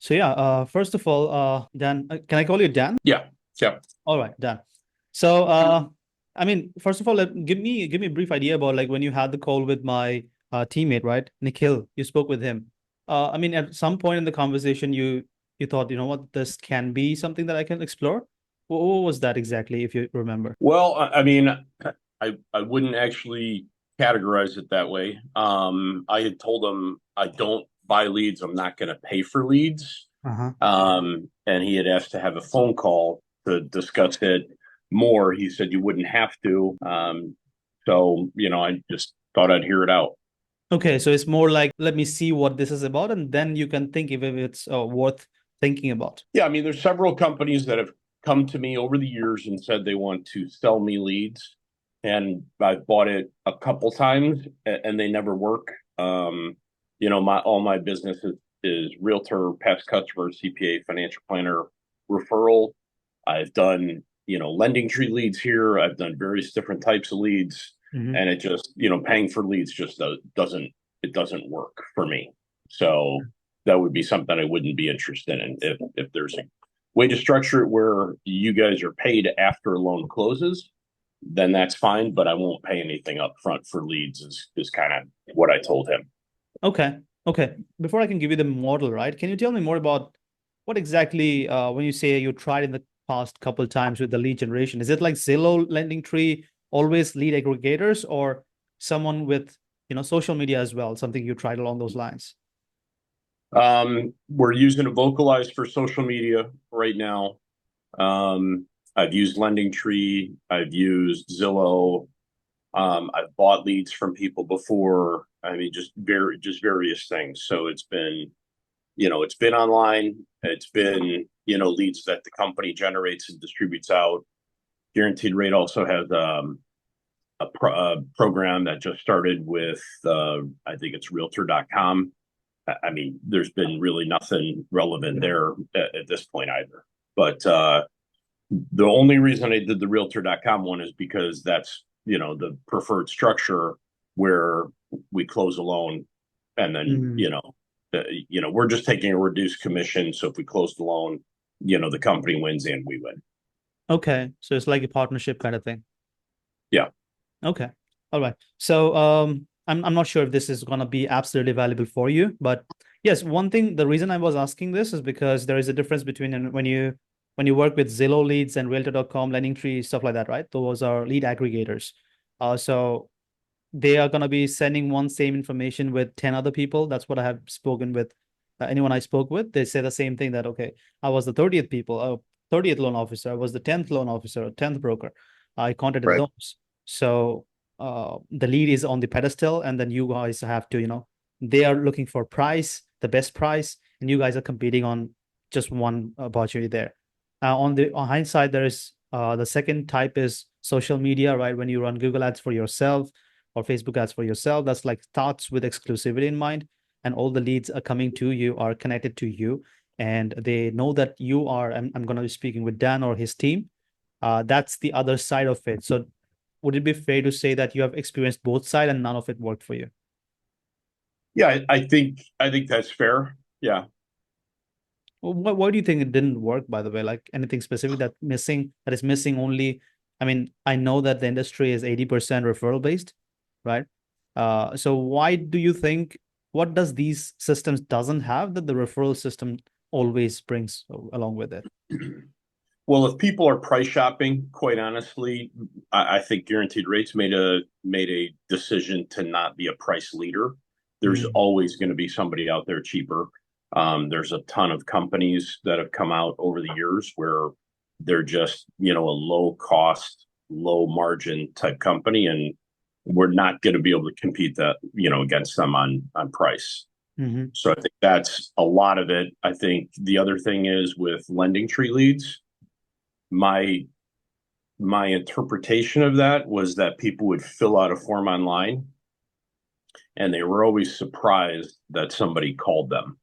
So yeah, first of all, Dan, can I call you Dan? Yeah. Yeah. All right, Dan. So I mean, first of all, give me a brief idea about like when you had the call with my teammate, right? Nikhil, you spoke with him. I mean, at some point in the conversation, you thought, you know what, this can be something that I can explore. What was that exactly, if you remember? Well, I mean, I wouldn't actually categorize it that way. I had told him I don't buy leads. I'm not going to pay for leads. Uh-huh. And he had asked to have a phone call to discuss it more. He said you wouldn't have to. So, I just thought I'd hear it out. Okay, so it's more like let me see what this is about, and then you can think if it's worth thinking about. Yeah, I mean, there's several companies that have come to me over the years and said they want to sell me leads, and I've bought it a couple times, and they never work. My all my business is realtor, past customer, CPA, financial planner, referral. I've done lending tree leads here. I've done various different types of leads, Hmm. and it just paying for leads just doesn't work for me. So that would be something I wouldn't be interested in. If there's a way to structure it where you guys are paid after a loan closes, then that's fine. But I won't pay anything up front for leads. Is kind of what I told him. Okay. Okay. Before I can give you the model, right? Can you tell me more about what exactly, when you say you tried in the past couple times with the lead generation, is it like Zillow, Lending Tree, always lead aggregators, or someone with, social media as well, something you tried along those lines? We're using a vocalized for social media right now. I've used Lending Tree. I've used Zillow. I've bought leads from people before. I mean, just various things. So it's been online. It's been, leads that the company generates and distributes out. Guaranteed Rate also has a program that just started with, I think it's realtor.com. I mean, there's been really nothing relevant there at this point either. But the only reason I did the realtor.com one is because that's, the preferred structure where we close a loan and then, Mhm. we're just taking a reduced commission. So if we close the loan, the company wins and we win. Okay. So it's like a partnership kind of thing. Yeah. Okay. All right. So I'm not sure if this is gonna be absolutely valuable for you, but yes, one thing, the reason I was asking this is because there is a difference between when you work with Zillow leads and Realtor.com, Lending Tree, stuff like that, right? Those are lead aggregators. So they are gonna be sending one same information with 10 other people. That's what I have spoken with. Anyone I spoke with, they say the same thing that okay, I was the 30th people, 30th loan officer, I was the 10th loan officer, 10th broker. I contacted Right. those. So the lead is on the pedestal, and then you guys have to, they are looking for price, the best price, and you guys are competing on just one opportunity there. On hindsight, there is the second type is social media, right? When you run Google ads for yourself or Facebook ads for yourself, that's like starts with exclusivity in mind, and all the leads are coming to you, are connected to you, and they know that you are. I'm going to be speaking with Dan or his team. That's the other side of it. So would it be fair to say that you have experienced both sides and none of it worked for you? Yeah. I think that's fair. Yeah. Well, why do you think it didn't work, by the way? Like anything specific that is missing only? I mean, I know that the industry is 80% referral based, right? So why do you think, what does these systems doesn't have that the referral system always brings along with it? Well, if people are price shopping, quite honestly, I think Guaranteed Rates made a decision to not be a price leader. There's Mm, always going to be somebody out there cheaper. There's a ton of companies that have come out over the years where they're just a low cost, low margin type company, and we're not going to be able to compete that against them on price. hmm. So I think that's a lot of it. I think the other thing is with lending tree leads my my interpretation of that was that people would fill out a form online and they were always surprised that somebody called them,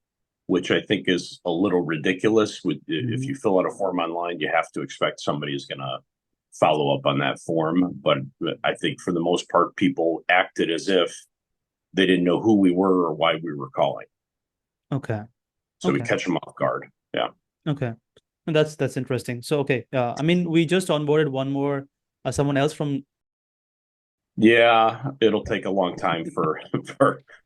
which I think is a little ridiculous. If Hmm. you fill out a form online, you have to expect somebody is going to follow up on that form. But I think for the most part, people acted as if they didn't know who we were or why we were calling. Okay. So we Okay. catch them off guard. Yeah. Okay. And that's interesting. So okay, I mean, we just onboarded one more someone else from. Yeah, it'll take a long time for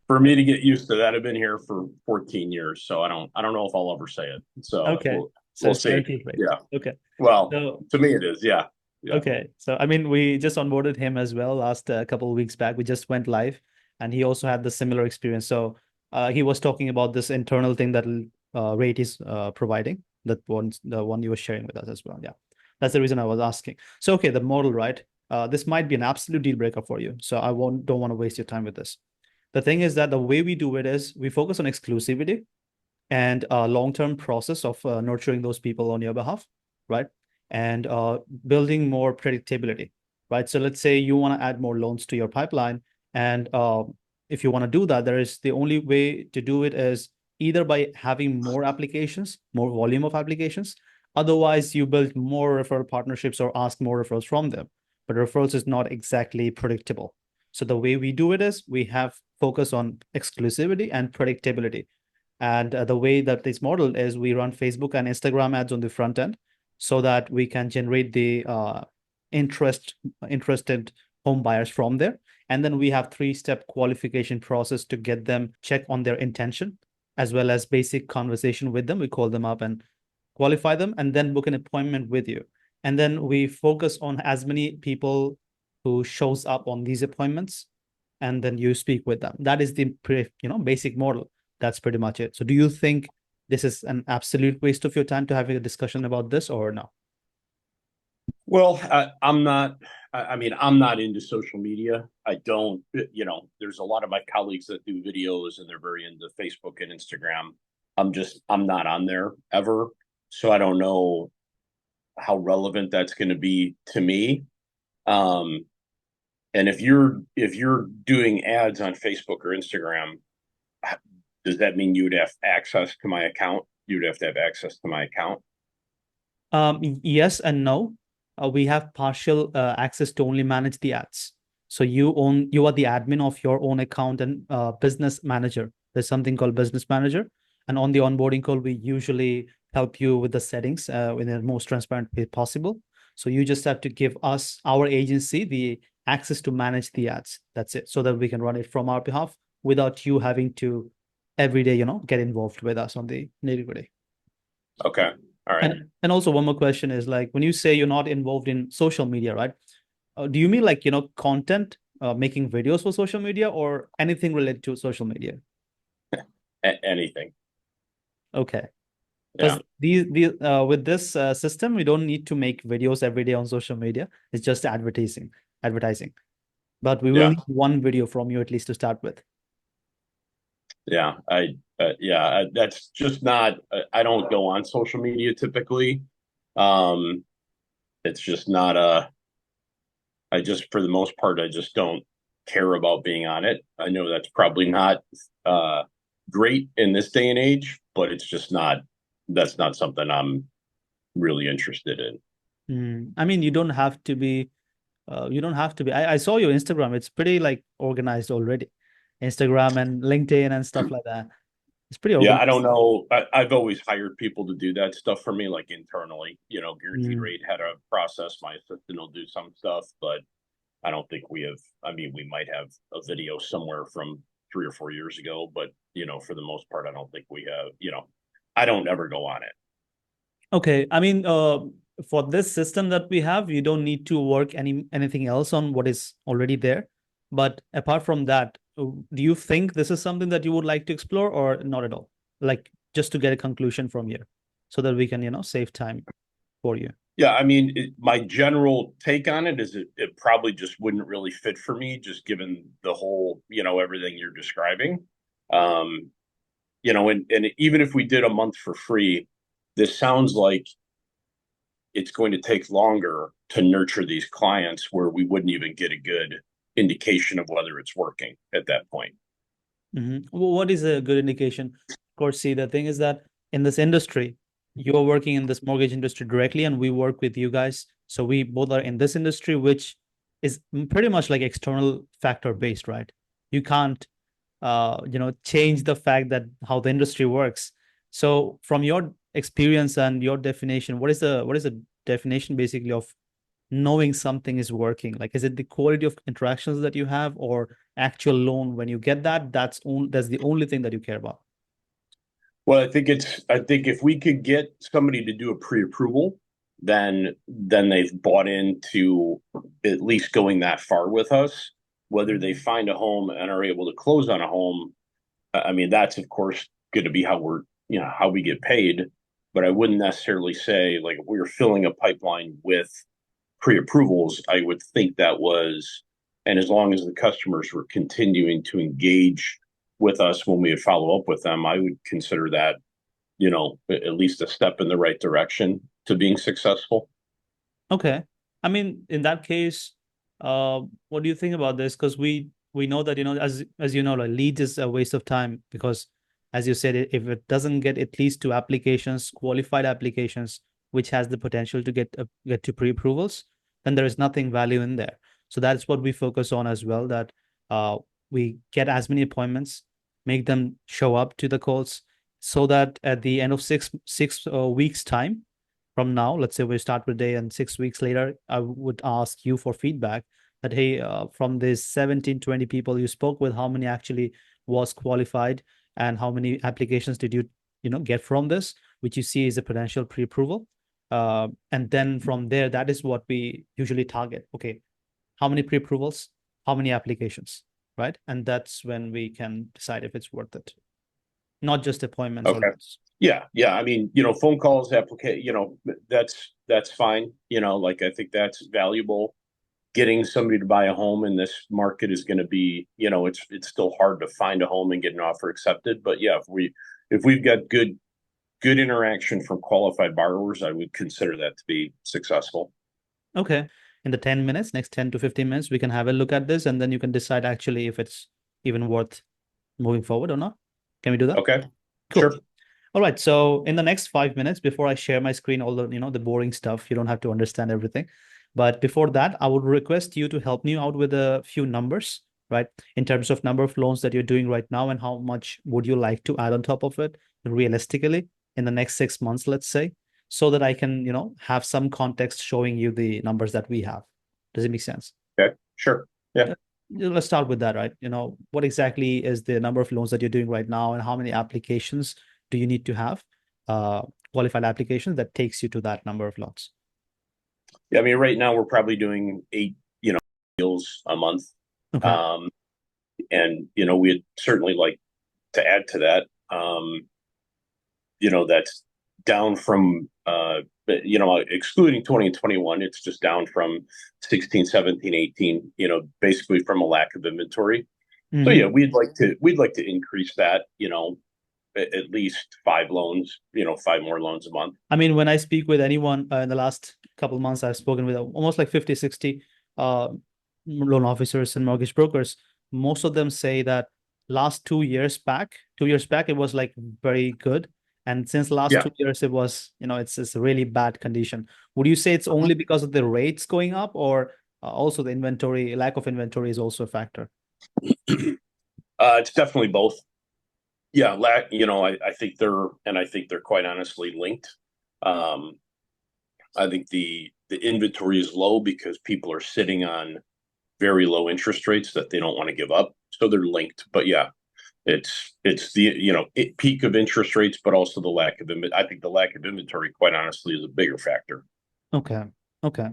for me to get used to that. I've been here for 14 years, so I don't know if I'll ever say it. So Okay, so we'll it's see. guaranteed rate. Yeah. Okay. Well, So to me it is. Yeah. Yeah. okay, so I mean, we just onboarded him as well last couple of weeks back. We just went live, and he also had the similar experience. So he was talking about this internal thing that Rate is providing. That one, the one you were sharing with us as well. Yeah, that's the reason I was asking. So okay, the model, right? This might be an absolute deal breaker for you. So I won't don't want to waste your time with this. The thing is that the way we do it is we focus on exclusivity and a long-term process of nurturing those people on your behalf, right? And building more predictability, right? So let's say you want to add more loans to your pipeline, and if you want to do that, there is the only way to do it is either by having more applications, more volume of applications. Otherwise, you build more referral partnerships or ask more referrals from them. But referrals is not exactly predictable. So the way we do it is we have focus on exclusivity and predictability. And the way that this model is, we run Facebook and Instagram ads on the front end so that we can generate the interested home buyers from there. And then we have 3-step qualification process to get them check on their intention, as well as basic conversation with them. We call them up and qualify them, and then book an appointment with you. And then we focus on as many people who shows up on these appointments, and then you speak with them. That is the basic model. That's pretty much it. So do you think this is an absolute waste of your time to having a discussion about this, or no? Well, I'm not. I mean, I'm not into social media. I don't. There's a lot of my colleagues that do videos, and they're very into Facebook and Instagram. I'm not on there ever, so I don't know how relevant that's going to be to me. Um, and if you're doing ads on Facebook or Instagram, does that mean you would have access to my account? You would have to have access to my account. Yes and no. We have partial access to only manage the ads. So you are the admin of your own account and business manager. There's something called business manager. And on the onboarding call, we usually help you with the settings in the most transparent way possible. So you just have to give us, our agency, the access to manage the ads. That's it. So that we can run it from our behalf without you having to every day, get involved with us on the nitty-gritty. Okay. All right. And also one more question is, like, when you say you're not involved in social media, right? Do you mean like, content, making videos for social media or anything related to social media? Anything. Okay. Yeah. Because these with this system, we don't need to make videos every day on social media. It's just advertising. But we will Yeah. need one video from you at least to start with. Yeah. That's just not. I don't go on social media typically. Um, it's just not a. I just, for the most part, I just don't care about being on it. I know that's probably not uh great in this day and age, but it's just not. That's not something I'm really interested in. I mean, you don't have to be. You don't have to be. I saw your Instagram. It's pretty like organized already. Instagram and LinkedIn and stuff like that. It's pretty Yeah, I don't organized. know. I've always hired people to do that stuff for me, like internally. Guaranteed Mm. rate had a process. My assistant will do some stuff, but I don't think we have. I mean, we might have a video somewhere from 3 or 4 years ago, but for the most part, I don't think we have. I don't ever go on it. Okay. I mean, for this system that we have, you don't need to work anything else on what is already there. But apart from that, do you think this is something that you would like to explore or not at all? Like just to get a conclusion from here so that we can, save time for you. Yeah, I mean, my general take on it is it probably just wouldn't really fit for me, just given the whole, everything you're describing. Um, and even if we did a month for free, this sounds like it's going to take longer to nurture these clients where we wouldn't even get a good indication of whether it's working at that point. Well, what is a good indication? Of course, see, the thing is that in this industry, you're working in this mortgage industry directly, and we work with you guys. So we both are in this industry, which is pretty much like external factor based, right? You can't, change the fact that how the industry works. So from your experience and your definition, what is the definition basically of knowing something is working? Like, is it the quality of interactions that you have, or actual loan when you get that? That's the only thing that you care about. Well, I think if we could get somebody to do a pre-approval, then they've bought into at least going that far with us. Whether they find a home and are able to close on a home, I mean, that's of course going to be how how we get paid. But I wouldn't necessarily say, like, if we were filling a pipeline with pre-approvals, I would think that was, and as long as the customers were continuing to engage with us when we would follow up with them, I would consider that, at least a step in the right direction to being successful. Okay. I mean, in that case, what do you think about this? Because we know that, as you know, like leads is a waste of time because, as you said, if it doesn't get at least two applications, qualified applications, which has the potential to get to pre-approvals, then there is nothing value in there. So that's what we focus on as well, that uh we get as many appointments, make them show up to the calls, so that at the end of six weeks time from now, let's say we start with day and 6 weeks later, I would ask you for feedback that, hey, from these 17, 20 people you spoke with, how many actually was qualified and how many applications did you get from this, which you see is a potential pre-approval. And then from there, that is what we usually target. Okay, how many pre-approvals, how many applications, right? And that's when we can decide if it's worth it, not just appointments or Okay. loans. Yeah, yeah. I mean, phone calls, that's fine. Like, I think that's valuable. Getting somebody to buy a home in this market is going to be, it's still hard to find a home and get an offer accepted. But yeah, if we've got good interaction from qualified borrowers, I would consider that to be successful. Okay. In the 10 minutes, next 10 to 15 minutes, we can have a look at this and then you can decide actually if it's even worth moving forward or not. Can we do that? Okay, Cool. sure. All right. So in the next 5 minutes, before I share my screen, all the boring stuff, you don't have to understand everything. But before that, I would request you to help me out with a few numbers, right? In terms of number of loans that you're doing right now and how much would you like to add on top of it realistically in the next 6 months, let's say, so that I can, have some context showing you the numbers that we have. Does it make sense? Okay, sure. Yeah. Let's start with that, right? What exactly is the number of loans that you're doing right now, and how many applications do you need to have, uh, qualified applications that takes you to that number of loans? Yeah. I mean, right now we're probably doing 8, deals a month. Okay. Um, and, we'd certainly like to add to that. That's down from, excluding 20 and 21, it's just down from 16, 17, 18, basically from a lack of inventory. So Hmm. yeah, we'd like to increase that, at least 5 loans, 5 more loans a month. I mean, when I speak with anyone in the last couple of months, I've spoken with almost like 50, 60 uh, loan officers and mortgage brokers. Most of them say that last 2 years back, it was like very good. And since the last Yeah. 2 years, it was, it's a really bad condition. Would you say it's only because of the rates going up, or also the lack of inventory is also a factor? It's definitely both. Yeah, I think they're quite honestly linked. Um, I think the inventory is low because people are sitting on very low interest rates that they don't want to give up, so they're linked. But yeah, it's the peak of interest rates, but also the lack of I think the lack of inventory, quite honestly, is a bigger factor. Okay. Okay.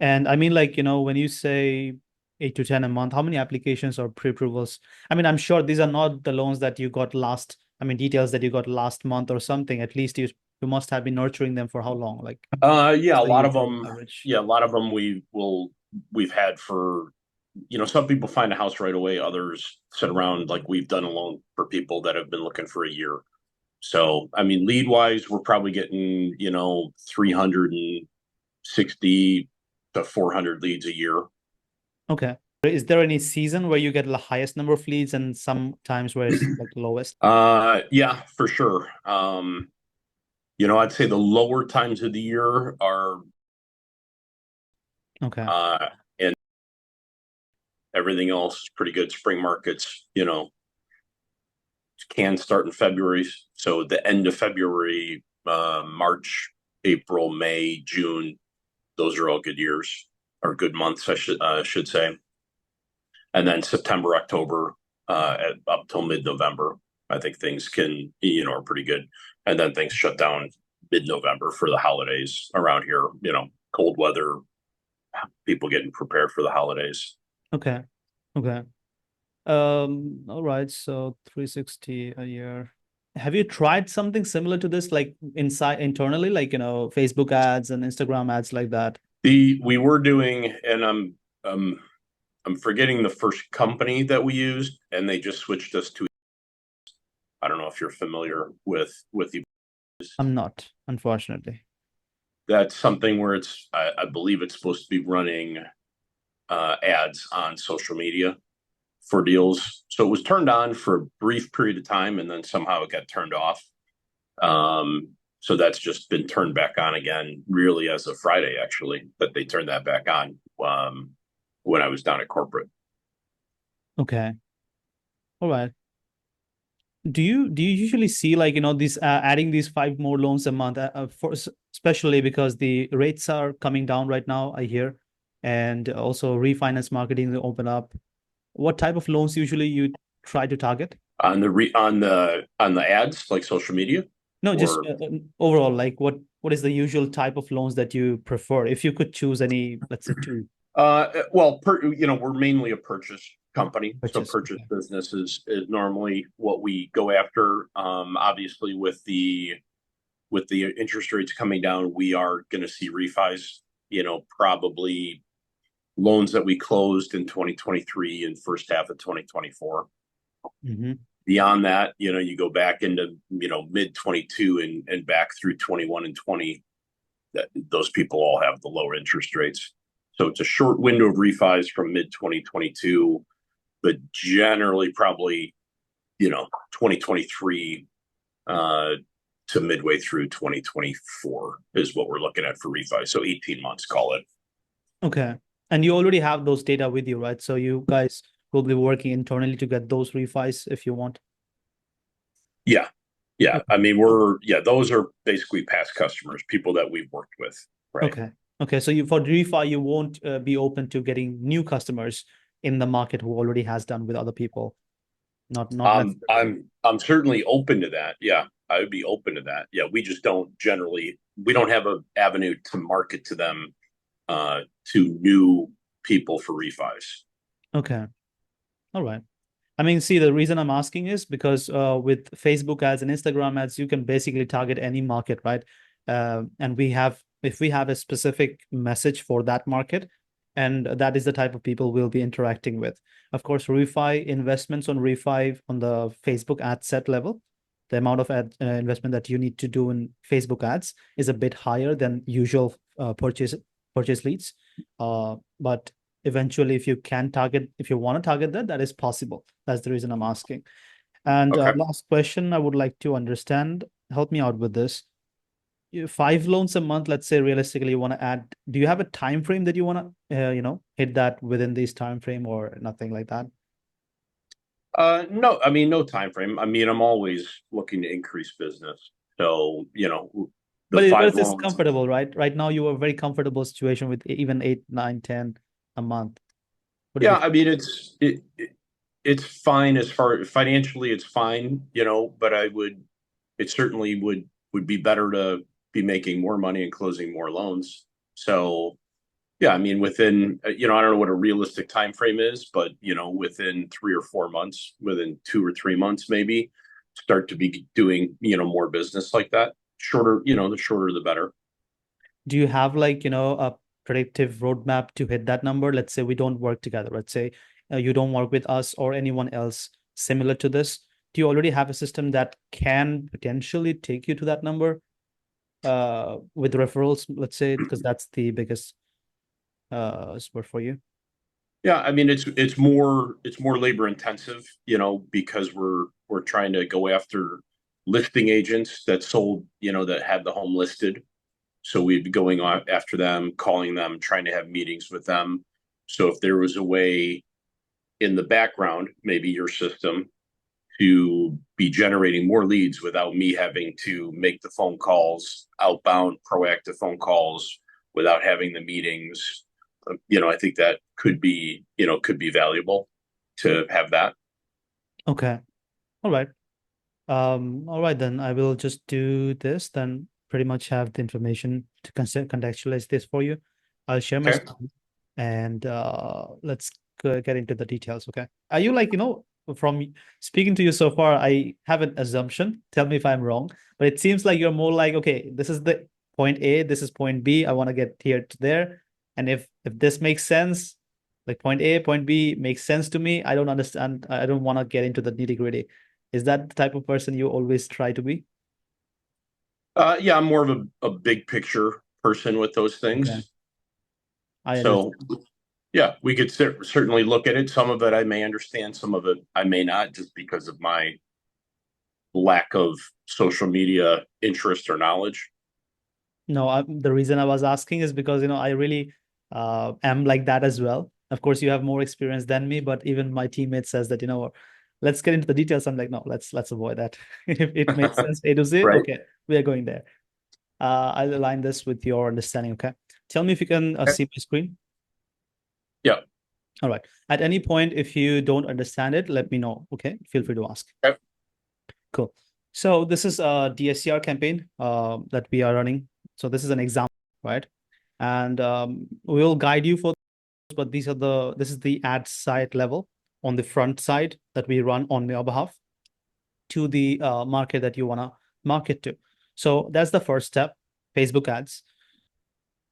And I mean, like, when you say 8 to 10 a month, how many applications or pre-approvals? I mean, I'm sure these are not the loans that you got details that you got last month or something. At least you must have been nurturing them for how long? Like, Yeah, what's a the lot of usual them. average? Yeah, a lot of them we've had for, some people find a house right away. Others sit around, like we've done a loan for people that have been looking for a year. So, I mean, lead wise, we're probably getting, 360 to 400 leads a year. Okay. Is there any season where you get the highest number of leads and sometimes where it's like lowest? Yeah, for sure. I'd say the lower times of the year are, Okay. and everything else is pretty good. Spring markets, can start in February, So the end of February, March, April, May, June, those are all good years or good months, I should say. And then September, October, up till mid-November, I think things are pretty good. And then things shut down mid-November for the holidays around here. Cold weather, people getting prepared for the holidays. Okay. Okay. All right. So 360 a year. Have you tried something similar to this, like inside internally, like Facebook ads and Instagram ads like that? We were doing, and I'm forgetting the first company that we used, and they just switched us to. I don't know if you're familiar with the. I'm not, unfortunately. That's something where I believe it's supposed to be running ads on social media for deals. So it was turned on for a brief period of time, and then somehow it got turned off. So that's just been turned back on again, really, as of Friday, actually, that they turned that back on when I was down at corporate. Okay. All right. Do you usually see, like, these adding these 5 more loans a month, especially because the rates are coming down right now, I hear, and also refinance marketing to open up. What type of loans usually you try to target? On the ads, like social media, No, just or overall, like what is the usual type of loans that you prefer? If you could choose any, let's say two. well, we're mainly a purchase company, so Purchase. purchase Okay. business is normally what we go after. Obviously, with the interest rates coming down, we are going to see refis. Probably loans that we closed in 2023 and first half of 2024. Hmm. Beyond that, you go back into mid 22 and back through 21 and 20. That those people all have the lower interest rates. So it's a short window of refis from mid 2022, but generally probably 2023 uh, to midway through 2024 is what we're looking at for refi. So 18 months, call it. Okay. And you already have those data with you, right? So you guys will be working internally to get those refis if you want. Yeah. Yeah. Okay. I mean, those are basically past customers, people that we've worked with. Right. Okay. Okay. So you for refi, you won't be open to getting new customers in the market who already has done with other people. Not necessarily. I'm certainly open to that. Yeah. I would be open to that. Yeah. We don't have an avenue to market to them, to new people for refis. Okay. All right. I mean, see, the reason I'm asking is because with Facebook ads and Instagram ads, you can basically target any market, right? And if we have a specific message for that market, and that is the type of people we'll be interacting with. Of course, refi investments on refi on the Facebook ad set level, the amount of investment that you need to do in Facebook ads is a bit higher than usual purchase leads. But eventually, if you want to target that, that is possible. That's the reason I'm asking. And Okay. last question, I would like to understand, help me out with this. 5 loans a month, let's say realistically you want to add, do you have a time frame that you want to hit that within this time frame or nothing like that? No, I mean, no time frame. I mean, I'm always looking to increase business. So, the But five it's loans. comfortable, right? Right now you are very comfortable situation with even 8, 9, 10 a month. Would it Yeah, be I mean, it's fine as far financially, it's fine, but it certainly would be better to be making more money and closing more loans. So, yeah, I mean, within, I don't know what a realistic time frame is, but within 3 or 4 months, within 2 or 3 months, maybe start to be doing, more business like that. Shorter, the shorter the better. do you have, like, a predictive roadmap to hit that number? Let's say we don't work together. Let's say you don't work with us or anyone else similar to this. Do you already have a system that can potentially take you to that number with referrals, let's say, because that's the biggest sport for you? Yeah, I mean, it's more labor intensive, because we're trying to go after listing agents that sold, that had the home listed. So we'd be going after them, calling them, trying to have meetings with them. So if there was a way in the background, maybe your system, to be generating more leads without me having to make the phone calls, outbound proactive phone calls, without having the meetings. I think that could be valuable to have that. Okay. All right. All right, then I will just do this, then pretty much have the information to contextualize this for you. I'll share my Okay. screen and let's get into the details. Okay. Are you from speaking to you so far, I have an assumption. Tell me if I'm wrong, but it seems like you're more like, okay, this is the point A, this is point B. I want to get here to there. And if this makes sense, like point A, point B makes sense to me, I don't understand. I don't want to get into the nitty-gritty. Is that the type of person you always try to be? Yeah, I'm more of a big picture person with those Okay, things. I So understand. yeah, we could certainly look at it. Some of it I may understand, some of it I may not, just because of my lack of social media interest or knowledge. No, the reason I was asking is because I really am like that as well. Of course, you have more experience than me, but even my teammate says that, let's get into the details. I'm like, no, let's avoid that. If it makes sense, A to Z, Right. okay, we are going there. I'll align this with your understanding. Okay, tell me if you can Okay. see my screen. Yeah. All right. At any point, if you don't understand it, let me know. Okay, feel free to ask. Okay. Cool. So this is a DSCR campaign that we are running. So this is an example, right? And we'll guide you for this, but this is the ad site level on the front side that we run on your behalf to the market that you want to market to. So that's the first step, Facebook ads.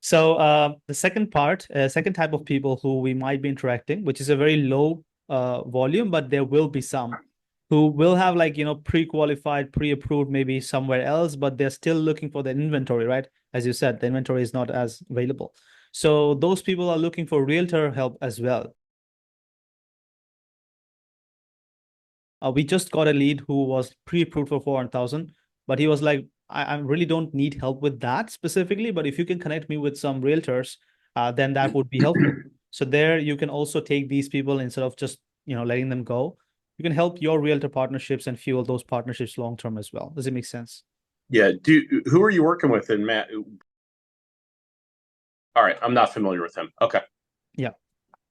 So the second part, second type of people who we might be interacting, which is a very low volume, but there will be some who will have pre-qualified, pre-approved maybe somewhere else, but they're still looking for the inventory, right? As you said, the inventory is not as available. So those people are looking for realtor help as well. We just got a lead who was pre-approved for 400,000, but he was like, I really don't need help with that specifically, but if you can connect me with some realtors, then that would be helpful. So there you can also take these people instead of just, letting them go. You can help your realtor partnerships and fuel those partnerships long term as well. Does it make sense? Yeah. Who are you working with in Matt? All right. I'm not familiar with him. Okay. Yeah.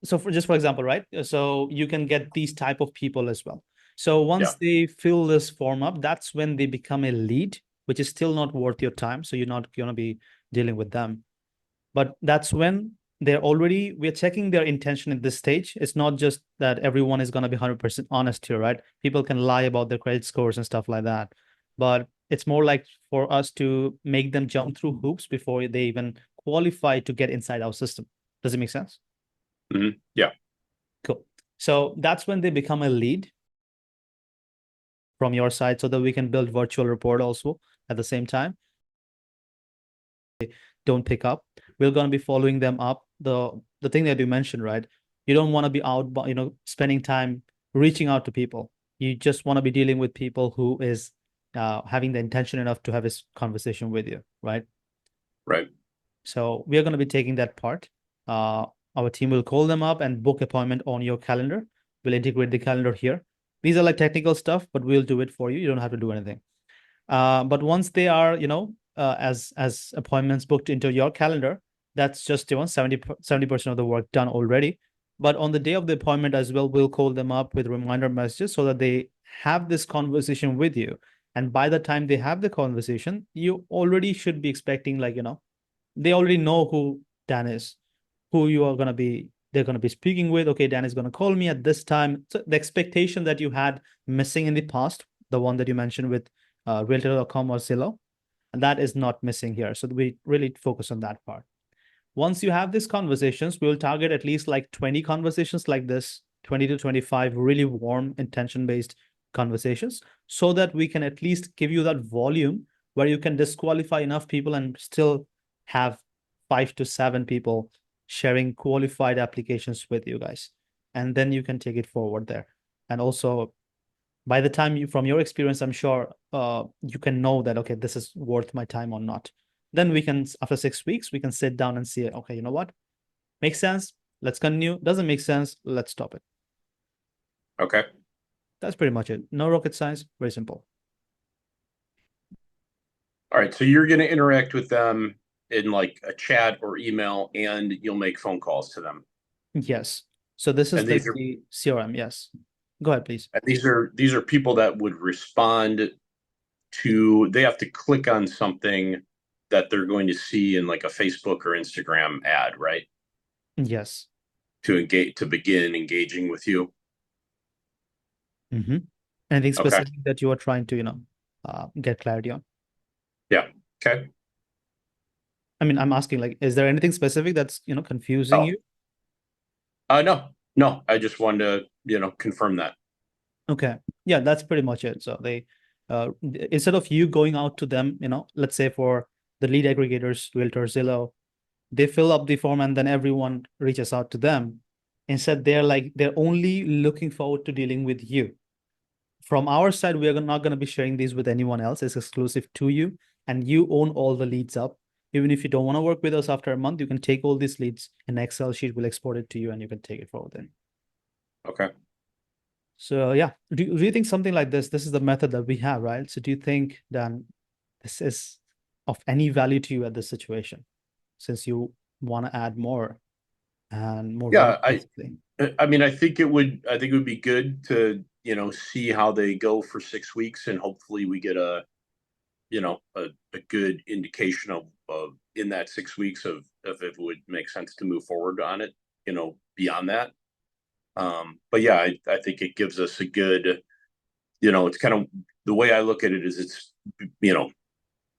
So for example, right? So you can get these type of people as well. So Yeah. once they fill this form up, that's when they become a lead, which is still not worth your time. So you're not going to be dealing with them. But that's when we're checking their intention at this stage. It's not just that everyone is going to be 100% honest here, right? People can lie about their credit scores and stuff like that. But it's more like for us to make them jump through hoops before they even qualify to get inside our system. Does it make sense? Yeah. Cool. So that's when they become a lead from your side so that we can build virtual report also at the same time. Don't pick up. We're going to be following them up. The thing that you mentioned, right? You don't want to be out, spending time reaching out to people. You just want to be dealing with people who is having the intention enough to have this conversation with you, right? Right. So we are going to be taking that part. Our team will call them up and book appointment on your calendar. We'll integrate the calendar here. These are like technical stuff, but we'll do it for you. You don't have to do anything. But once they are, as appointments booked into your calendar, that's just 70% of the work done already. But on the day of the appointment as well, we'll call them up with reminder messages so that they have this conversation with you. And by the time they have the conversation, you already should be expecting, they already know who Dan is, who you are they're going to be speaking with. Okay, Dan is going to call me at this time. So the expectation that you had missing in the past, the one that you mentioned with Realtor.com or Zillow, and that is not missing here. So we really focus on that part. Once you have these conversations, we'll target at least like 20 conversations like this, 20 to 25 really warm, intention-based conversations, so that we can at least give you that volume where you can disqualify enough people and still have 5 to 7 people sharing qualified applications with you guys. And then you can take it forward there. And also, by the time from your experience, I'm sure you can know that, okay, this is worth my time or not. Then we can, after 6 weeks, we can sit down and see, okay, you know what? Makes sense. Let's continue. Doesn't make sense. Let's stop it. Okay. That's pretty much it. No rocket science, very simple. All right, so you're going to interact with them in like a chat or email, and you'll make phone calls to them. Yes. So this is And like these are the CRM. Yes. Go ahead, please. these are people that would respond to. They have to click on something that they're going to see in like a Facebook or Instagram ad, right? Yes. To begin engaging with you. Mm-hmm. Anything Okay. specific that you are trying to, get clarity on? Yeah. Okay. I mean, I'm asking, like, is there anything specific that's, confusing Oh, you? no, no. I just wanted to, confirm that. Okay. Yeah, that's pretty much it. So instead of you going out to them, let's say for the lead aggregators, Realtor, Zillow, they fill up the form and then everyone reaches out to them. Instead, they're only looking forward to dealing with you. From our side, we are not going to be sharing these with anyone else. It's exclusive to you, and you own all the leads up. Even if you don't want to work with us after a month, you can take all these leads in Excel sheet. We'll export it to you, and you can take it forward then. Okay. So yeah, do you think something like this is the method that we have, right? So do you think then this is of any value to you at this situation, since you want to add more and more value, Yeah, I basically? I mean, I think it would be good to, see how they go for 6 weeks, and hopefully we get a good indication of in that 6 weeks of if it would make sense to move forward on it, beyond that. But yeah, I think it gives us a good, it's kind of the way I look at it is you know,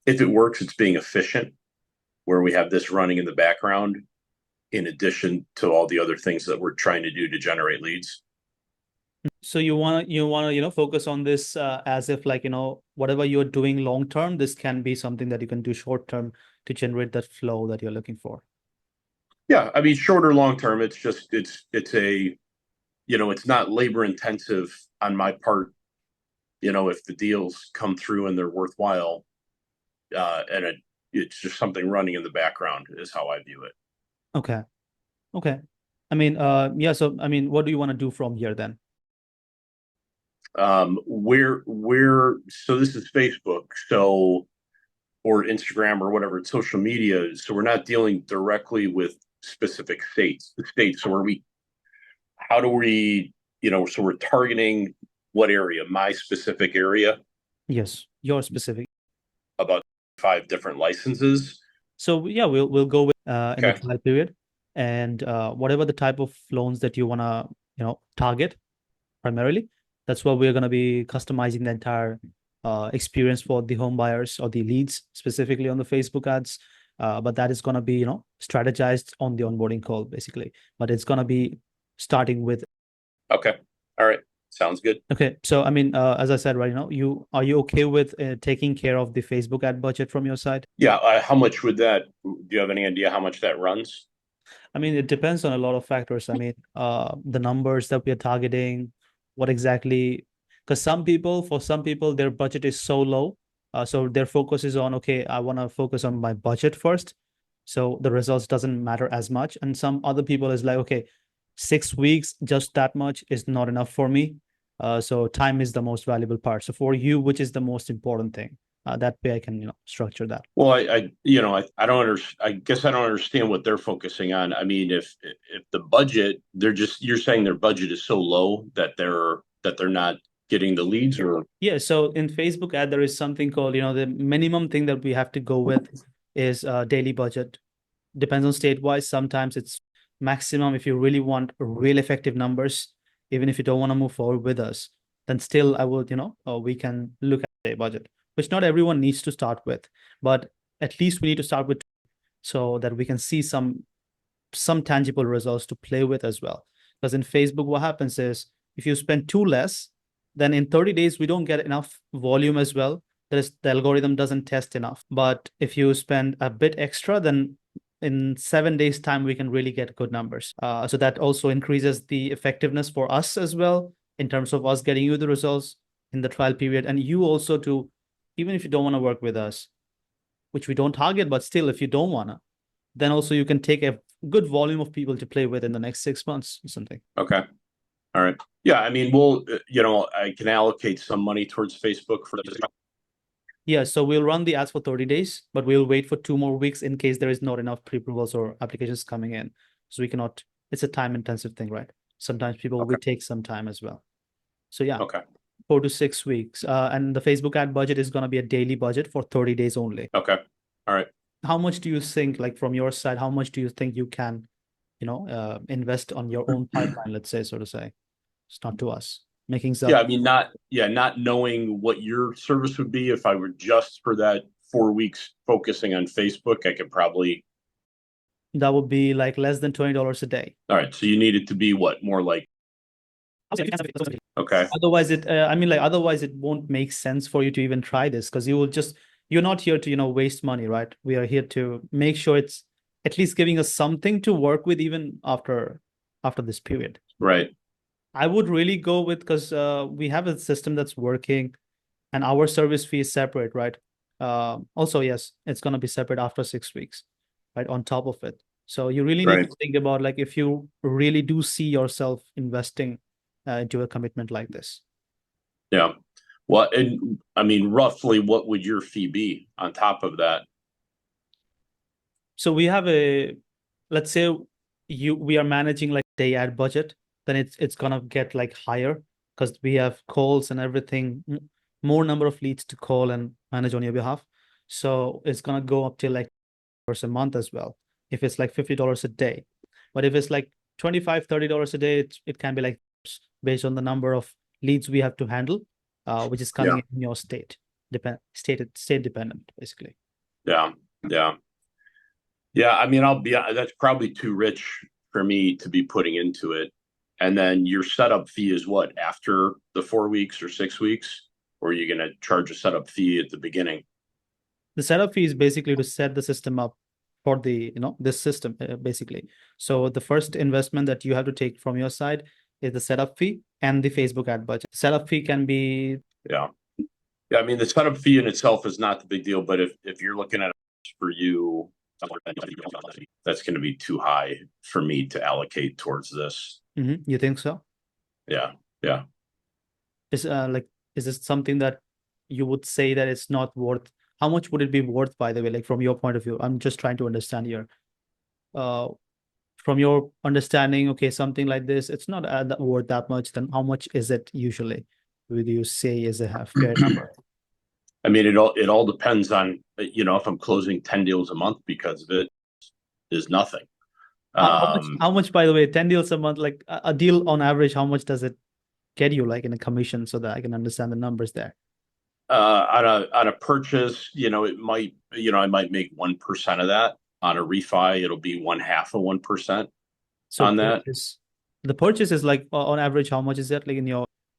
if it works, it's being efficient where we have this running in the background in addition to all the other things that we're trying to do to generate leads. So you want to focus on this as if, like, whatever you're doing long term, this can be something that you can do short term to generate that flow that you're looking for. Yeah, I mean, short or long term, it's just it's not labor intensive on my part. If the deals come through and they're worthwhile, and it's just something running in the background is how I view it. Okay. Okay. I mean, yeah. So I mean, what do you want to do from here then? So this is Facebook, so or Instagram or whatever social media. So we're not dealing directly with specific states. So how do we, so we're targeting what area? My specific area, Yes, your specific. about 5 different licenses. So yeah, we'll go with in the Okay. trial period, and whatever the type of loans that you wanna target primarily, that's what we're gonna be customizing the entire experience for the home buyers or the leads specifically on the Facebook ads. But that is gonna be strategized on the onboarding call basically. But it's gonna be starting with. Okay. All right. Sounds good. Okay, so I mean, as I said, right, are you okay with taking care of the Facebook ad budget from your side? Yeah. How much would that, do you have any idea how much that runs? I mean, it depends on a lot of factors. I mean, the numbers that we are targeting, what exactly, because for some people, their budget is so low. So their focus is on, okay, I want to focus on my budget first. So the results doesn't matter as much. And some other people is like, okay, 6 weeks, just that much is not enough for me. So time is the most valuable part. So for you, which is the most important thing? That way I can, structure that. Well, I don't I guess I don't understand what they're focusing on. I mean, if the budget, you're saying their budget is so low that they're not getting the leads, or Yeah, so in Facebook ad, there is something called, the minimum thing that we have to go with is daily budget. Depends on state wise. Sometimes it's maximum if you really want real effective numbers, even if you don't want to move forward with us, then still I would, we can look at a budget, which not everyone needs to start with, but at least we need to start with so that we can see some tangible results to play with as well. Because in Facebook, what happens is if you spend too less, then in 30 days, we don't get enough volume as well. The algorithm doesn't test enough. But if you spend a bit extra, then in 7 days' time, we can really get good numbers. So that also increases the effectiveness for us as well in terms of us getting you the results in the trial period. And you also to, even if you don't want to work with us, which we don't target, but still, if you don't want to, then also you can take a good volume of people to play with in the next 6 months or something. okay. All right. Yeah. I mean, we'll, I can allocate some money towards Facebook for the. Yeah, so we'll run the ads for 30 days, but we'll wait for 2 more weeks in case there is not enough pre-approvals or applications coming in. So we cannot, it's a time intensive thing, right? Sometimes people will Okay. take some time as well. So yeah, Okay. 4 to 6 weeks. And the Facebook ad budget is going to be a daily budget for 30 days only. Okay. All right. How much do you think, like from your side, how much do you think you can, invest on your own pipeline, let's say, so to say? It's not to us, making Yeah. some. I mean, not knowing what your service would be if I were just for that 4 weeks focusing on Facebook, I could probably. That would be like less than $20 a day. All right. So you need it to be what? More like, okay. Otherwise otherwise it won't make sense for you to even try this because you're not here to waste money, right? We are here to make sure it's at least giving us something to work with even after this period. Right. I would really go with, because we have a system that's working and our service fee is separate, right? Also, yes, it's going to be separate after 6 weeks, right? On top of it. So you really need Right. to think about, like, if you really do see yourself investing into a commitment like this. Yeah. Well, and I mean, roughly, what would your fee be on top of that? So let's say we are managing like day ad budget, then it's gonna get like higher because we have calls and everything, more number of leads to call and manage on your behalf. So it's gonna go up to like a month as well, if it's like $50 a day. But if it's like $25-$30 a day, it can be like based on the number of leads we have to handle, which is coming Yeah. in your state dependent, basically. Yeah. Yeah. Yeah. I mean, that's probably too rich for me to be putting into it. And then your setup fee is what, after the 4 weeks or 6 weeks? Or are you going to charge a setup fee at the beginning? The setup fee is basically to set the system up for this system, basically. So the first investment that you have to take from your side is the setup fee and the Facebook ad budget. Setup fee can be. Yeah. Yeah. I mean, the setup fee in itself is not the big deal, but if you're looking at it for you, that's going to be too high for me to allocate towards this. You think so? Yeah. Yeah. Is this something that you would say that it's not worth? How much would it be worth, by the way, like from your point of view? I'm just trying to understand here. From your understanding, okay, something like this, it's not worth that much. Then how much is it usually? Would you say is a fair number? I mean, it all depends on, if I'm closing 10 deals a month because of it is nothing. How much, by the way, 10 deals a month, like a deal on average, how much does it get you, like in a commission, so that I can understand the numbers there? On a purchase, it might, I might make 1% of that. On a refi, it'll be 0.5% So on that. the purchase is like on average, how much is that? Like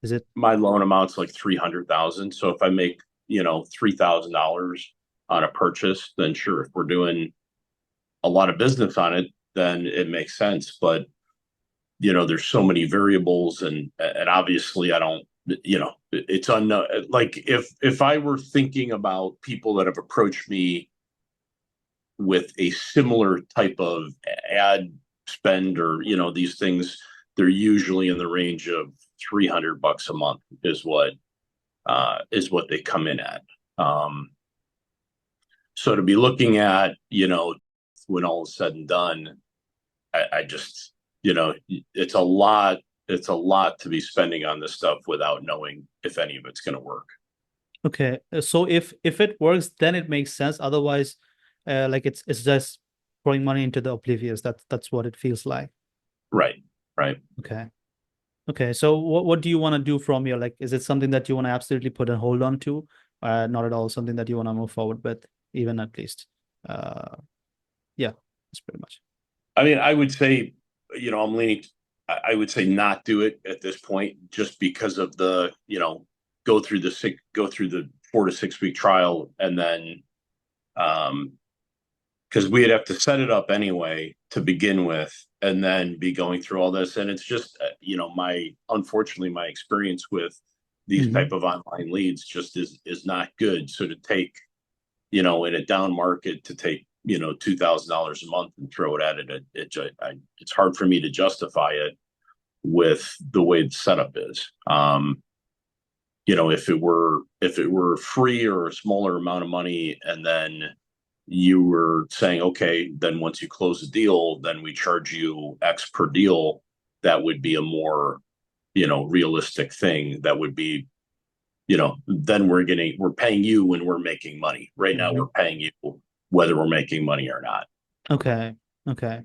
is it? My loan amount's like 300,000. So if I make, $3,000 on a purchase, then sure, if we're doing a lot of business on it, then it makes sense. But there's so many variables, and obviously I don't, it's unknown. Like if I were thinking about people that have approached me with a similar type of ad spend, or these things, they're usually in the range of $300 a month is what they come in at. So to be looking at, when all is said and done, I just, it's a lot to be spending on this stuff without knowing if any of it's going to work. Okay, so if it works, then it makes sense. Otherwise, like it's just throwing money into the oblivious. That's what it feels like. Right. Okay, so what do you want to do from here? Like, is it something that you want to absolutely put a hold on to? Not at all something that you want to move forward with, even at least. Yeah, that's pretty much. I mean, I would say, I'm leaning. I would say not do it at this point, just because of the, go through the 4 to 6 week trial, and then, because we'd have to set it up anyway to begin with, and then be going through all this. And it's just, unfortunately, my experience with these type of online leads just is not good. So to take, in a down market, to take, $2,000 a month and throw it at it, it's hard for me to justify it. with the way the setup is. If it were free or a smaller amount of money, and then you were saying, okay, then once you close the deal, then we charge you X per deal, that would be a more, realistic thing. That would be, then we're paying you when we're making money. Right now, we're paying you whether we're making money or not. Okay. Okay.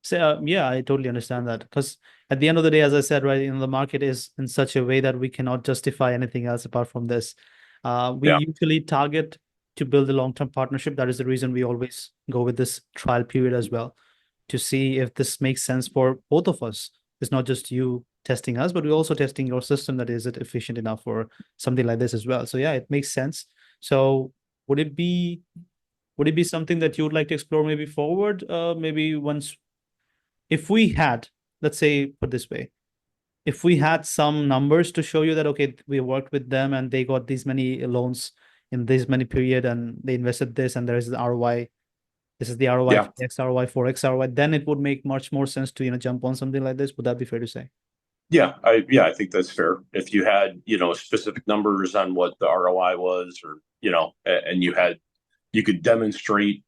So yeah, I totally understand that because at the end of the day, as I said, right, the market is in such a way that we cannot justify anything else apart from this. We Yeah. usually target to build a long-term partnership. That is the reason we always go with this trial period as well to see if this makes sense for both of us. It's not just you testing us, but we're also testing your system. That is it efficient enough for something like this as well. So yeah, it makes sense. So would it be would it be something that you would like to explore maybe forward? Maybe once if we had, let's say, put this way, if we had some numbers to show you that, okay, we worked with them and they got these many loans in this many period and they invested this and there is the ROI, this is the ROI, Yeah. 3x ROI, 4x ROI, then it would make much more sense to, jump on something like this. Would that be fair to say? I think that's fair. If you had, specific numbers on what the ROI was, or, and you could demonstrate,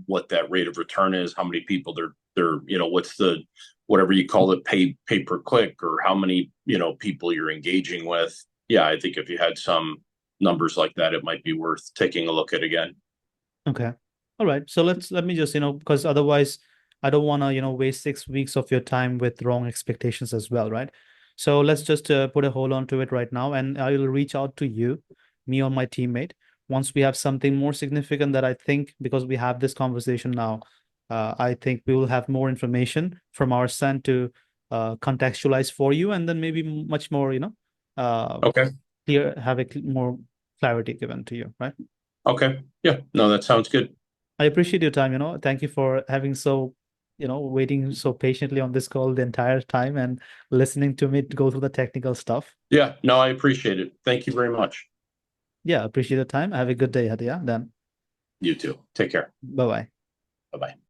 what that rate of return is, how many people what's the, whatever you call it, pay per click, or how many, people you're engaging with. Yeah, I think if you had some numbers like that, it might be worth taking a look at again. Okay. All right. So let me just, because otherwise I don't want to, waste 6 weeks of your time with wrong expectations as well, right? So let's just put a hold on to it right now, and I will reach out to you, me or my teammate, once we have something more significant that I think, because we have this conversation now, I think we will have more information from our side to contextualize for you, and then maybe much more, uh, Okay. clear, have more clarity given to you, right? Okay. Yeah. No, that sounds good. I appreciate your time, Thank you for having waiting so patiently on this call the entire time and listening to me to go through the technical stuff. Yeah. No, I appreciate it. Thank you very much. Yeah, appreciate the time. Have a good day, Hadia. Then You too. Take care. bye bye. Bye bye.